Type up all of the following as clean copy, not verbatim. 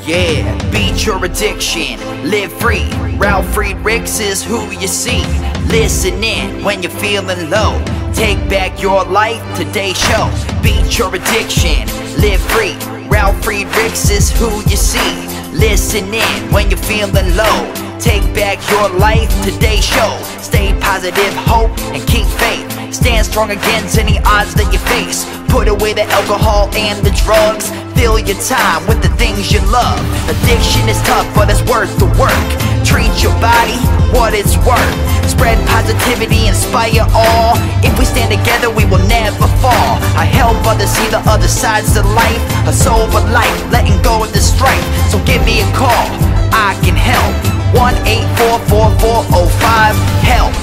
Yeah, beat your addiction, live free. Ralf Friedrichs is who you see. Listen in when you're feeling low. Take back your life, today's show. Beat your addiction, live free. Ralf Friedrichs is who you see. Listen in when you're feeling low. Take back your life, today's show. Stay positive, hope, and keep faith. Stand strong against any odds that you face. Put away the alcohol and the drugs. Fill your time with the things you love. Addiction is tough, but it's worth the work. Treat your body what it's worth. Spread positivity, inspire all. If we stand together, we will never fall. I help others see the other sides of life. A sober life, letting go of the strife. So give me a call, I can help. 1-844-4405-HELP.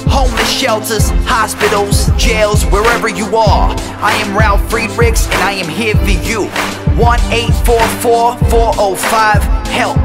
Homeless shelters, hospitals, jails, wherever you are. I am Ralf Friedrichs and I am here for you. 1-844-405-HELP.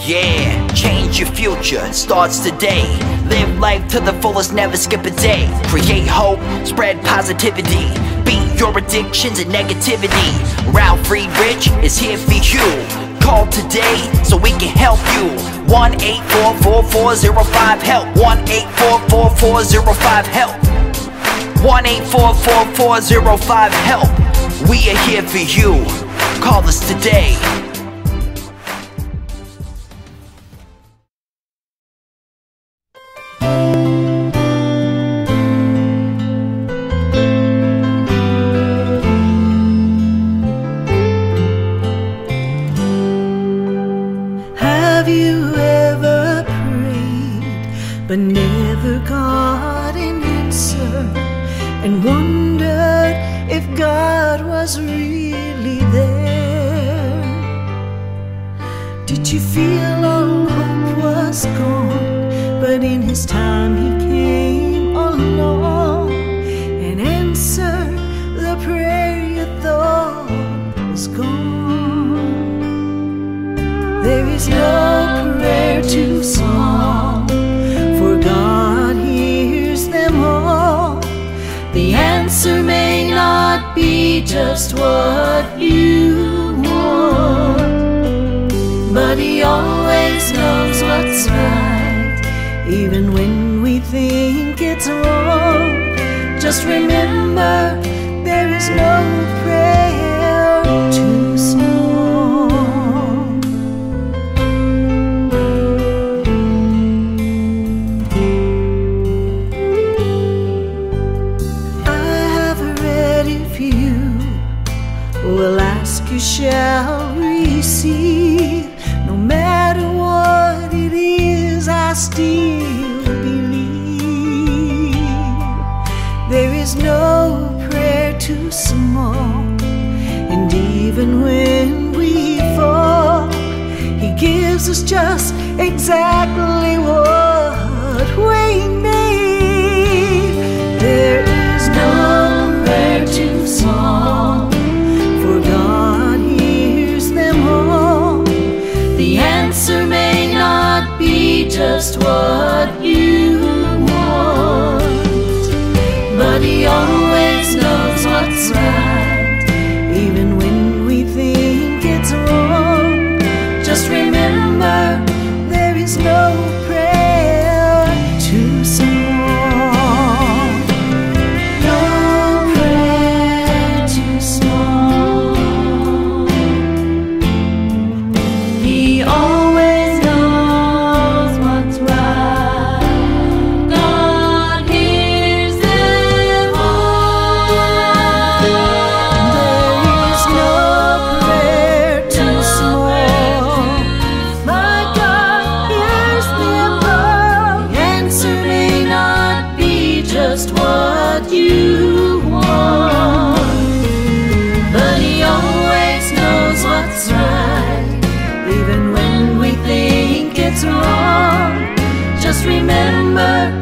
Yeah, change your future, it starts today. Live life to the fullest, never skip a day. Create hope, spread positivity. Beat your addictions and negativity. Ralf Friedrichs is here for you. Call today so we can help you. 1-844-405-HELP. 1-844-405-HELP. 1-844-405-HELP. We are here for you. Call us today. Have you ever prayed but never got an answer, and wondered if God was really there? Did you feel all hope was gone, but in His time He came along and answered the prayer you thought was gone? There is no prayer too small, for God hears them all. The answer may not be just what you want, but He always knows what's right, even when we think it's wrong. Just remember, there is no prayer too small. Will ask, you shall receive. No matter what it is, I still believe. There is no prayer too small, and even when we fall, He gives us just exactly what we need. There is no prayer too small, for God hears them all. The answer may not be just what you want, but He always knows what's right, even when we think it's wrong. Just remember, there is no prayer too small. No prayer too small. He always knows what's right. God hears them all. There is no prayer too small. My God hears them all. The answer may not be just what you want, but He always knows what's right, even when we think it's wrong. Just remember,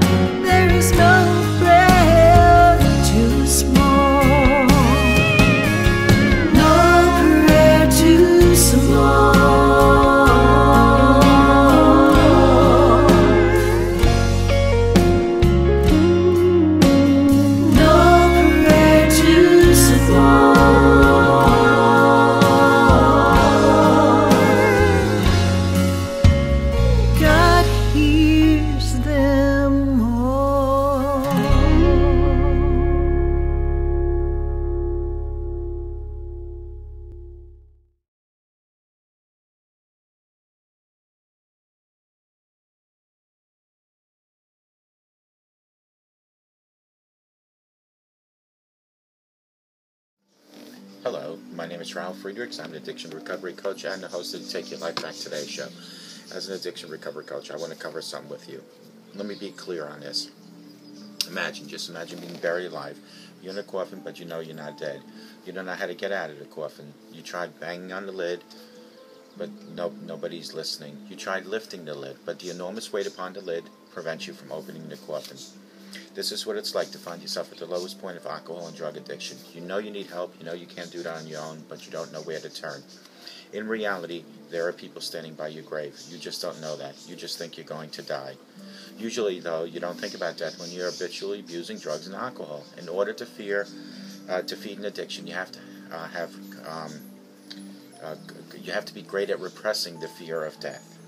there is no prayer too small. No prayer too small. No prayer too small. God hears them all. Hello, my name is Ralf Friedrichs. I'm an addiction recovery coach and the host of the Take Your Life Back Today show. As an addiction recovery coach, I want to cover something with you. Let me be clear on this. Just imagine being buried alive. You're in a coffin, but you know you're not dead. You don't know how to get out of the coffin. You tried banging on the lid, but nobody's listening. You tried lifting the lid, but the enormous weight upon the lid prevents you from opening the coffin. This is what it's like to find yourself at the lowest point of alcohol and drug addiction. You know you need help, you know you can't do it on your own, but you don't know where to turn. In reality, there are people standing by your grave. You just don't know that. You just think you're going to die. Usually, though, you don't think about death when you're habitually abusing drugs and alcohol. In order to defeat an addiction, you have to you have to be great at repressing the fear of death.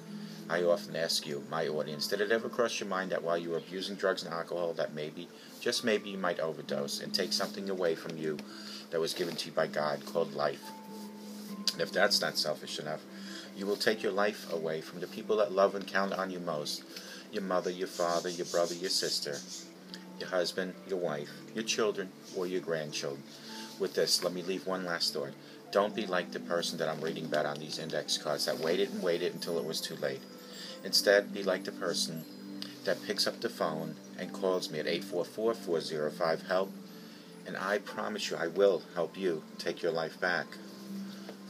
I often ask you, my audience, did it ever cross your mind that while you were abusing drugs and alcohol, that maybe, just maybe, you might overdose and take something away from you that was given to you by God called life? And if that's not selfish enough, you will take your life away from the people that love and count on you most. Your mother, your father, your brother, your sister, your husband, your wife, your children, or your grandchildren. With this, let me leave one last thought. Don't be like the person that I'm reading about on these index cards that waited and waited until it was too late. Instead, be like the person that picks up the phone and calls me at 844-405-HELP, and I promise you I will help you take your life back,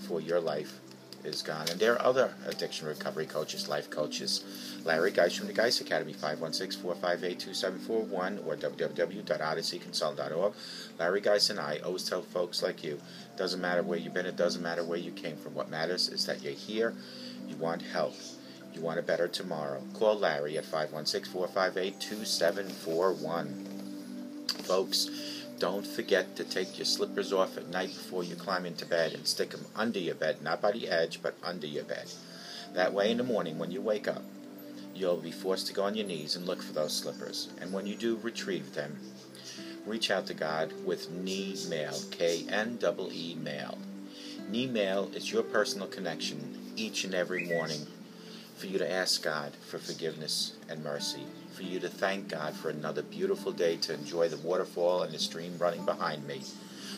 for your life is gone. And there are other addiction recovery coaches, life coaches. Larry Geis from the Geis Academy, 516-458-2741 or www.odysseyconsult.org. Larry Geis and I always tell folks like you, doesn't matter where you've been, it doesn't matter where you came from. What matters is that you're here, you want help, you want a better tomorrow. Call Larry at 516-458-2741. Folks, don't forget to take your slippers off at night before you climb into bed and stick them under your bed, not by the edge, but under your bed. That way in the morning when you wake up, you'll be forced to go on your knees and look for those slippers. And when you do retrieve them, reach out to God with knee mail, K-N-E-E mail. Knee mail is your personal connection each and every morning for you to ask God for forgiveness and mercy, for you to thank God for another beautiful day to enjoy the waterfall and the stream running behind me,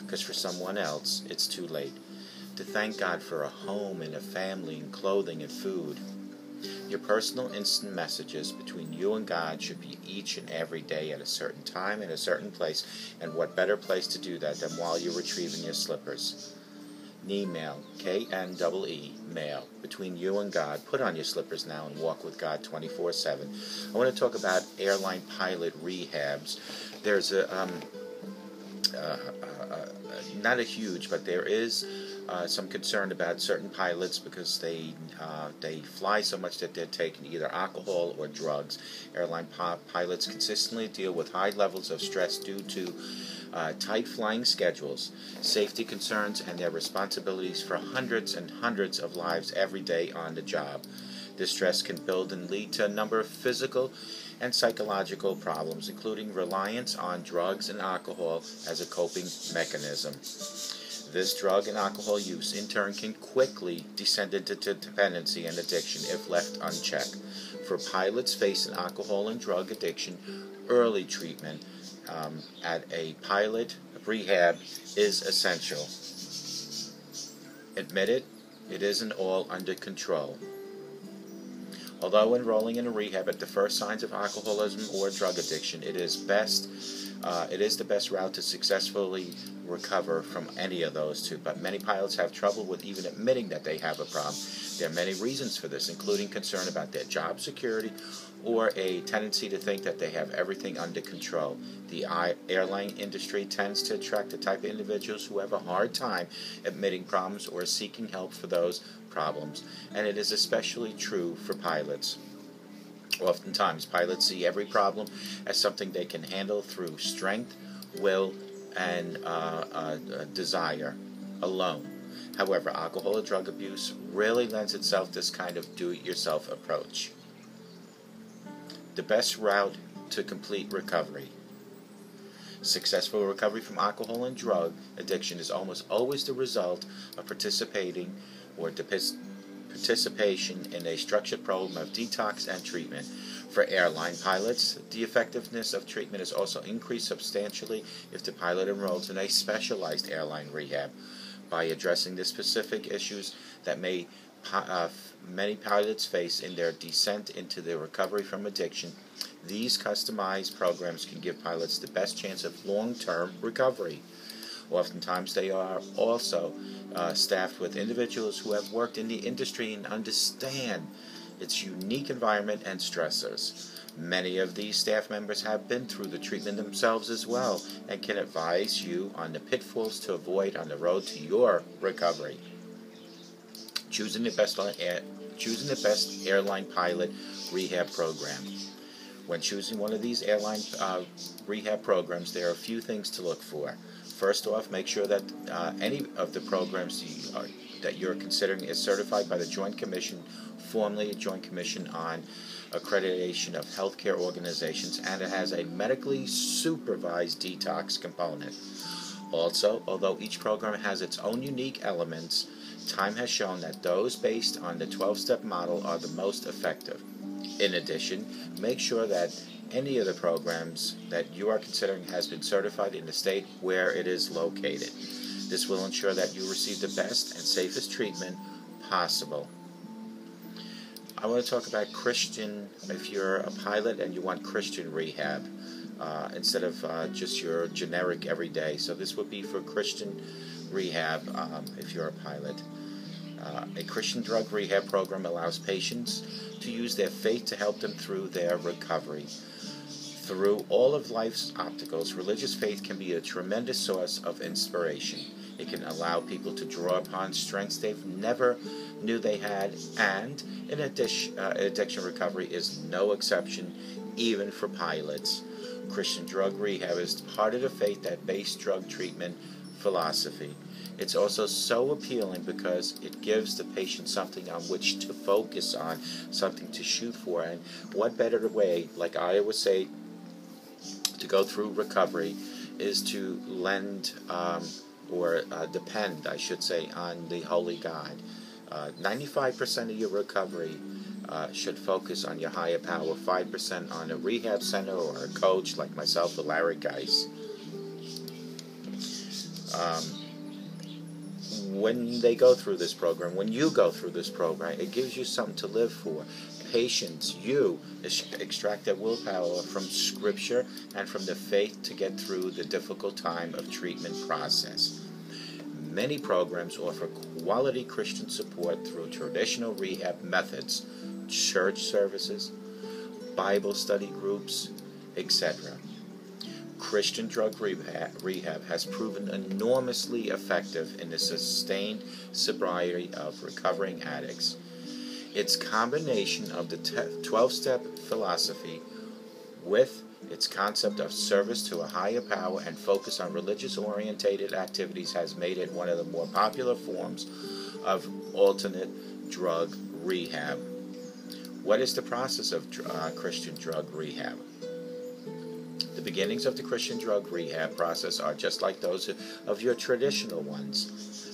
because for someone else it's too late, to thank God for a home and a family and clothing and food. Your personal instant messages between you and God should be each and every day at a certain time and a certain place, and what better place to do that than while you're retrieving your slippers. Knee mail, K-N-E-E mail, between you and God. Put on your slippers now and walk with God 24/7. I want to talk about airline pilot rehabs. There's not a huge, but there is some concern about certain pilots because they fly so much that they're taking either alcohol or drugs. Airline pilots consistently deal with high levels of stress due to tight flying schedules, safety concerns, and their responsibilities for hundreds and hundreds of lives every day on the job. This stress can build and lead to a number of physical and psychological problems, including reliance on drugs and alcohol as a coping mechanism. This drug and alcohol use, in turn, can quickly descend into dependency and addiction if left unchecked. For pilots facing alcohol and drug addiction, early treatment at a pilot rehab is essential. Admit it, it isn't all under control. Although enrolling in a rehab at the first signs of alcoholism or drug addiction, it is the best route to successfully recover from any of those two. But many pilots have trouble with even admitting that they have a problem. There are many reasons for this, including concern about their job security or a tendency to think that they have everything under control. The airline industry tends to attract the type of individuals who have a hard time admitting problems or seeking help for those problems, and it is especially true for pilots. Oftentimes, pilots see every problem as something they can handle through strength, will, and desire alone. However, alcohol or drug abuse really lends itself to this kind of do-it-yourself approach. The best route to complete recovery. Successful recovery from alcohol and drug addiction is almost always the result of participation in a structured program of detox and treatment. For airline pilots, the effectiveness of treatment is also increased substantially if the pilot enrolls in a specialized airline rehab. By addressing the specific issues that many pilots face in their descent into the recovery from addiction, these customized programs can give pilots the best chance of long-term recovery. Oftentimes, they are also staffed with individuals who have worked in the industry and understand its unique environment and stressors. Many of these staff members have been through the treatment themselves as well and can advise you on the pitfalls to avoid on the road to your recovery. Choosing the best airline pilot rehab program. When choosing one of these airline rehab programs, there are a few things to look for. First off, make sure that any of the programs that you're considering is certified by the Joint Commission, formerly a Joint Commission on Accreditation of Healthcare Organizations, and it has a medically supervised detox component. Also, although each program has its own unique elements, time has shown that those based on the 12-step model are the most effective. In addition, make sure that any of the programs that you are considering has been certified in the state where it is located. This will ensure that you receive the best and safest treatment possible. I want to talk about Christian, if you're a pilot and you want Christian rehab instead of just your generic everyday. So this would be for Christian rehab if you're a pilot. A Christian drug rehab program allows patients to use their faith to help them through their recovery. Through all of life's obstacles, religious faith can be a tremendous source of inspiration. It can allow people to draw upon strengths they've never knew they had, and addiction recovery is no exception, even for pilots. Christian drug rehab is part of the faith-based drug treatment philosophy. It's also so appealing because it gives the patient something on which to focus on, something to shoot for, and what better way, like I always say, to go through recovery is to depend, I should say, on the Holy God. 95% of your recovery should focus on your higher power, 5% on a rehab center or a coach like myself or Larry Geis. When you go through this program, it gives you something to live for. Patients, you extract their willpower from Scripture and from the faith to get through the difficult time of treatment process. Many programs offer quality Christian support through traditional rehab methods, church services, Bible study groups, etc. Christian drug rehab has proven enormously effective in the sustained sobriety of recovering addicts. Its combination of the 12-step philosophy with its concept of service to a higher power and focus on religious-oriented activities has made it one of the more popular forms of alternate drug rehab. What is the process of Christian drug rehab? The beginnings of the Christian drug rehab process are just like those of your traditional ones.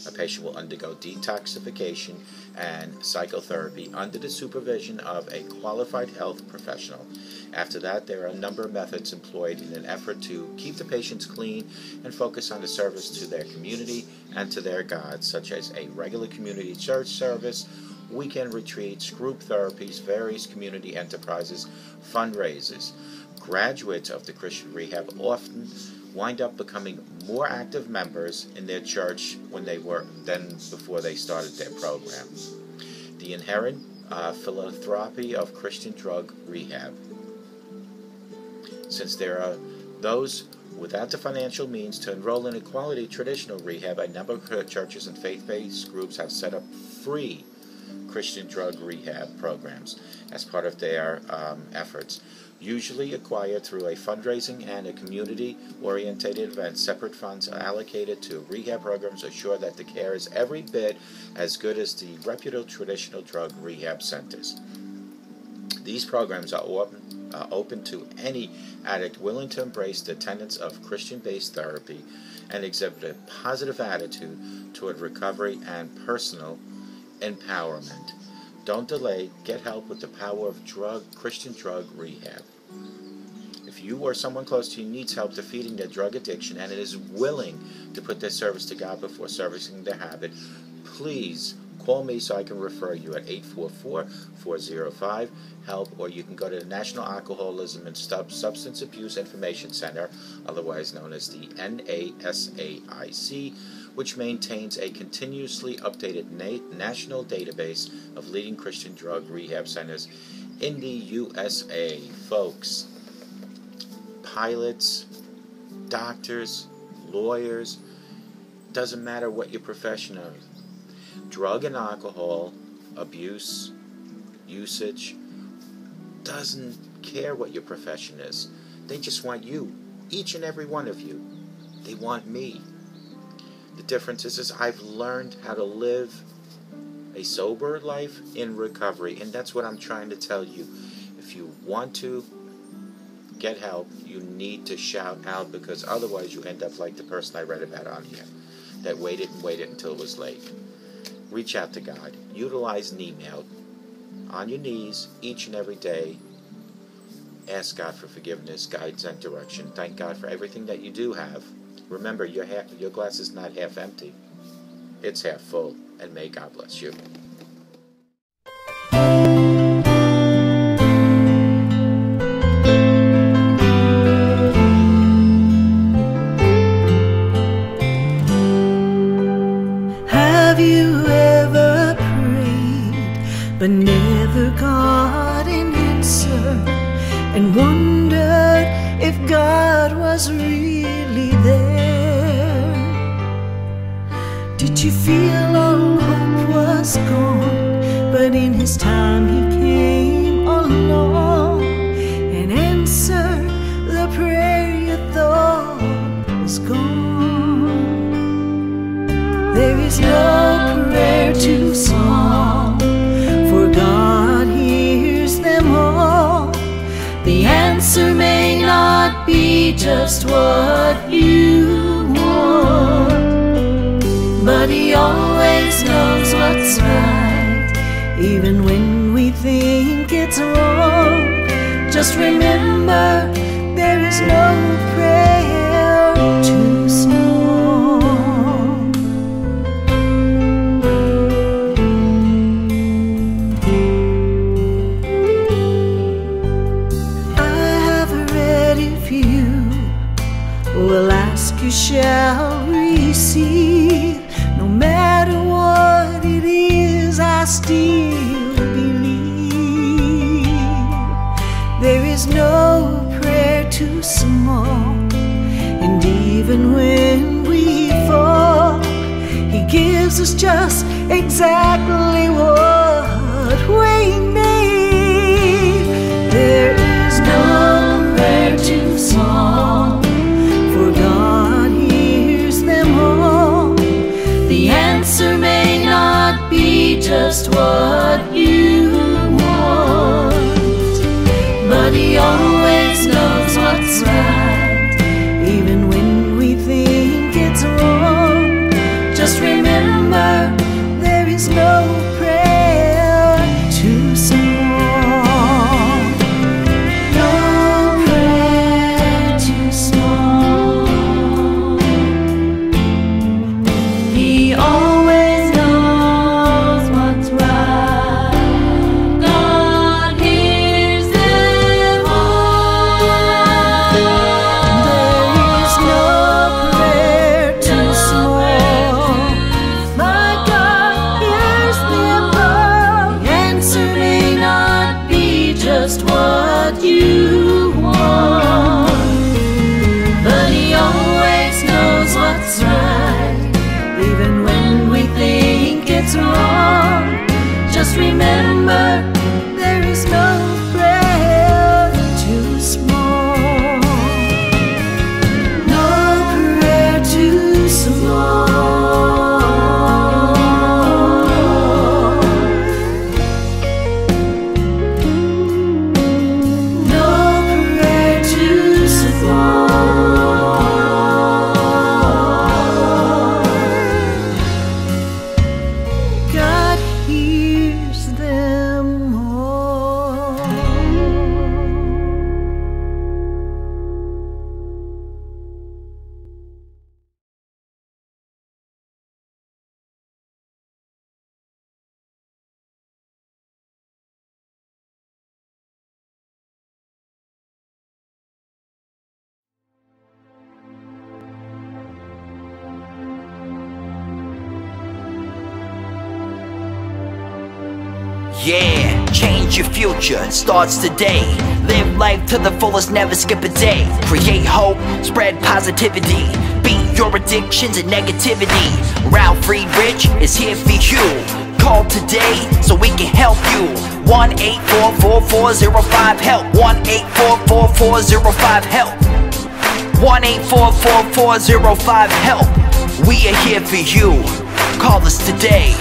A patient will undergo detoxification and psychotherapy under the supervision of a qualified health professional. After that, there are a number of methods employed in an effort to keep the patients clean and focus on the service to their community and to their God, such as a regular community church service, weekend retreats, group therapies, various community enterprises, fundraisers. Graduates of the Christian rehab often wind up becoming more active members in their church than before they started their program. The inherent philanthropy of Christian drug rehab. Since there are those without the financial means to enroll in a quality traditional rehab, a number of churches and faith-based groups have set up free Christian drug rehab programs as part of their efforts, usually acquired through a fundraising and a community-oriented event. Separate funds are allocated to rehab programs to ensure that the care is every bit as good as the reputable traditional drug rehab centers. These programs are open to any addict willing to embrace the tenets of Christian-based therapy and exhibit a positive attitude toward recovery and personal empowerment. Don't delay. Get help with the power of Christian drug rehab. If you or someone close to you needs help defeating their drug addiction and is willing to put their service to God before servicing their habit, please call me so I can refer you at 844-405-HELP, or you can go to the National Alcoholism and Substance Abuse Information Center, otherwise known as the NASAIC, which maintains a continuously updated national database of leading Christian drug rehab centers in the USA. Folks, pilots, doctors, lawyers, doesn't matter what your profession is. Drug and alcohol abuse, usage, doesn't care what your profession is. They just want you, each and every one of you. They want me. The difference is I've learned how to live a sober life in recovery, and that's what I'm trying to tell you. If you want to get help, you need to shout out, because otherwise you end up like the person I read about on here that waited and waited until it was late. Reach out to God. Utilize an email. On your knees each and every day. Ask God for forgiveness, guidance, and direction. Thank God for everything that you do have. Remember, your glass is not half empty. It's half full. And may God bless you. Have you ever prayed but never got an answer, and wondered if God was really there? Did you feel all hope was gone, but in His time He came along and answered the prayer you thought was gone? There is no prayer too small, for God hears them all. The answer may not be just what you want, but He always knows what's right, even when we think it's wrong. Just remember, there is no prayer too small. I have read, if you will ask, you shall receive. No matter what it is, I still believe. There is no prayer too small, and even when we fall, He gives us just exactly what we need. There is no prayer too small, for God hears them all. The answer may not be just what you want, but He always knows what's right, even when we think it's wrong. Just remember, there is no prayer too small. No prayer too small. He always knows what's right. God hears them all. There is no prayer too small. My God hears them all. The answer may not be just what you want, but He always knows what's right, even when we think it's wrong. Just remember, there is no prayer too small. No prayer too small. No prayer too small. God hears them all. Yeah, change your future, it starts today. Live life to the fullest, never skip a day. Create hope, spread positivity. Be your addictions and negativity. Ralf Friedrichs is here for you. Call today so we can help you. 1-844-405-HELP. 1-844-405-HELP. 1-844-405-HELP. We are here for you. Call us today.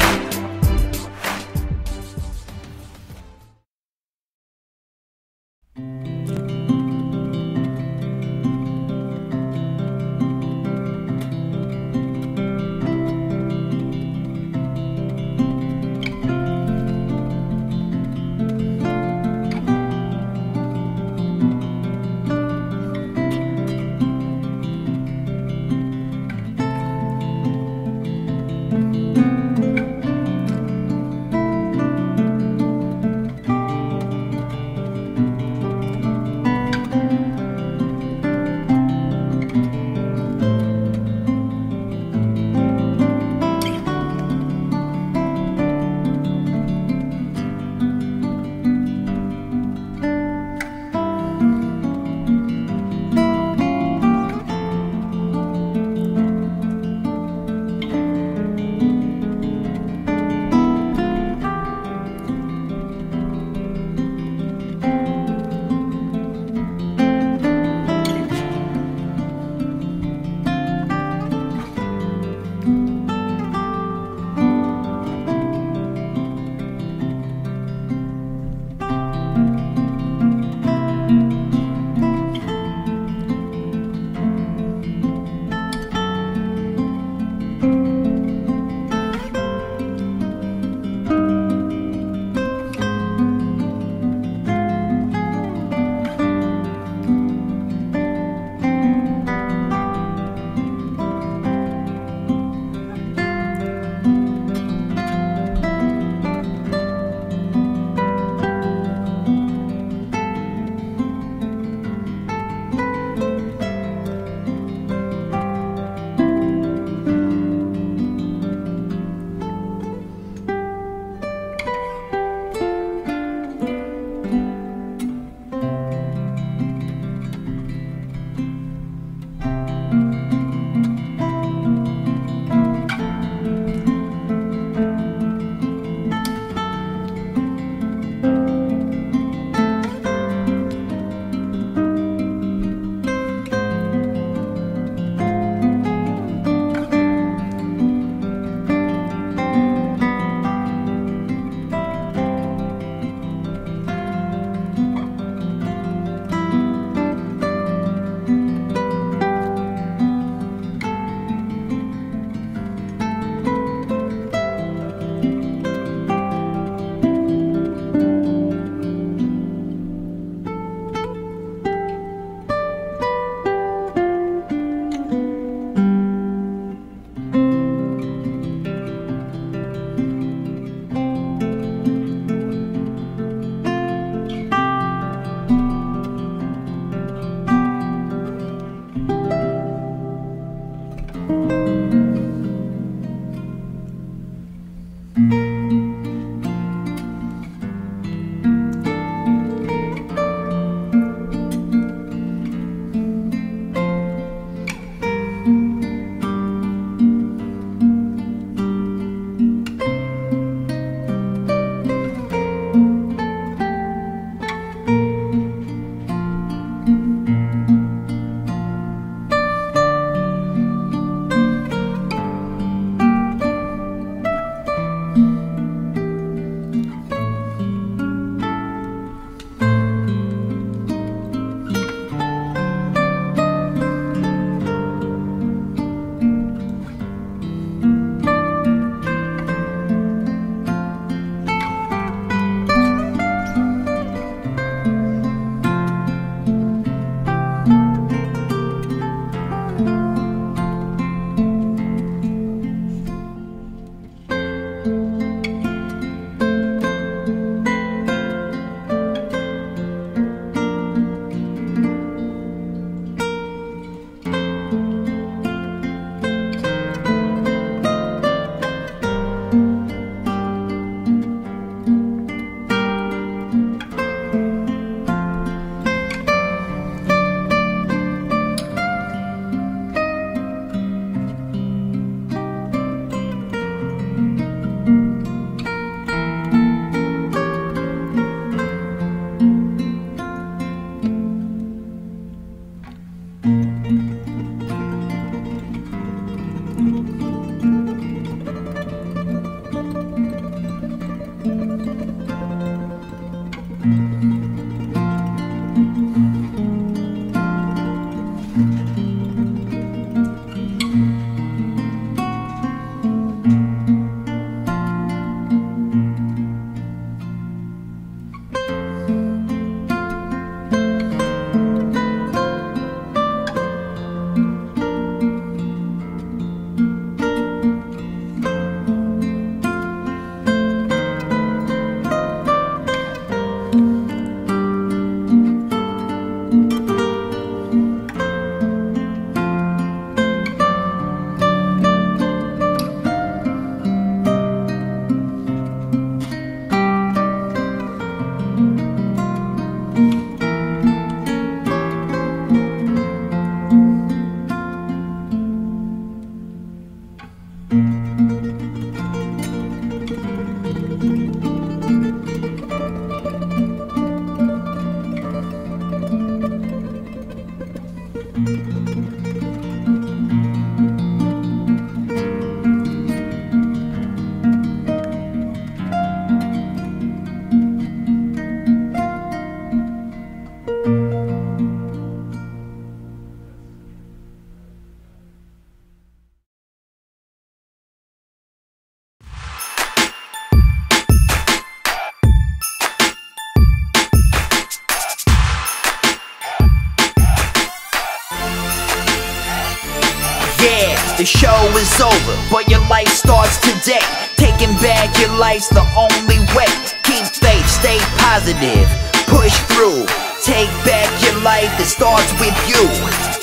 Yeah, the show is over, but your life starts today. Taking back your life's the only way. Keep faith, stay positive, push through. Take back your life, it starts with you.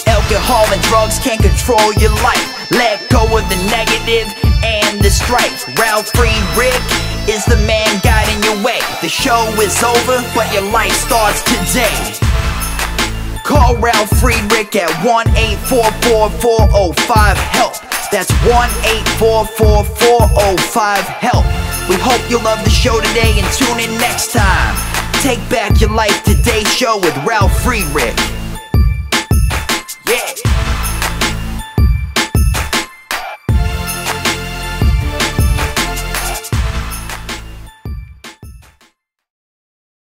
Alcohol and drugs can't control your life. Let go of the negative and the strife. Ralf Friedrichs is the man guiding your way. The show is over, but your life starts today. Call Ralf Friedrichs at 1-844-405-HELP. That's 1-844-405-HELP. We hope you love the show today and tune in next time. Take back your life today show with Ralf Friedrichs.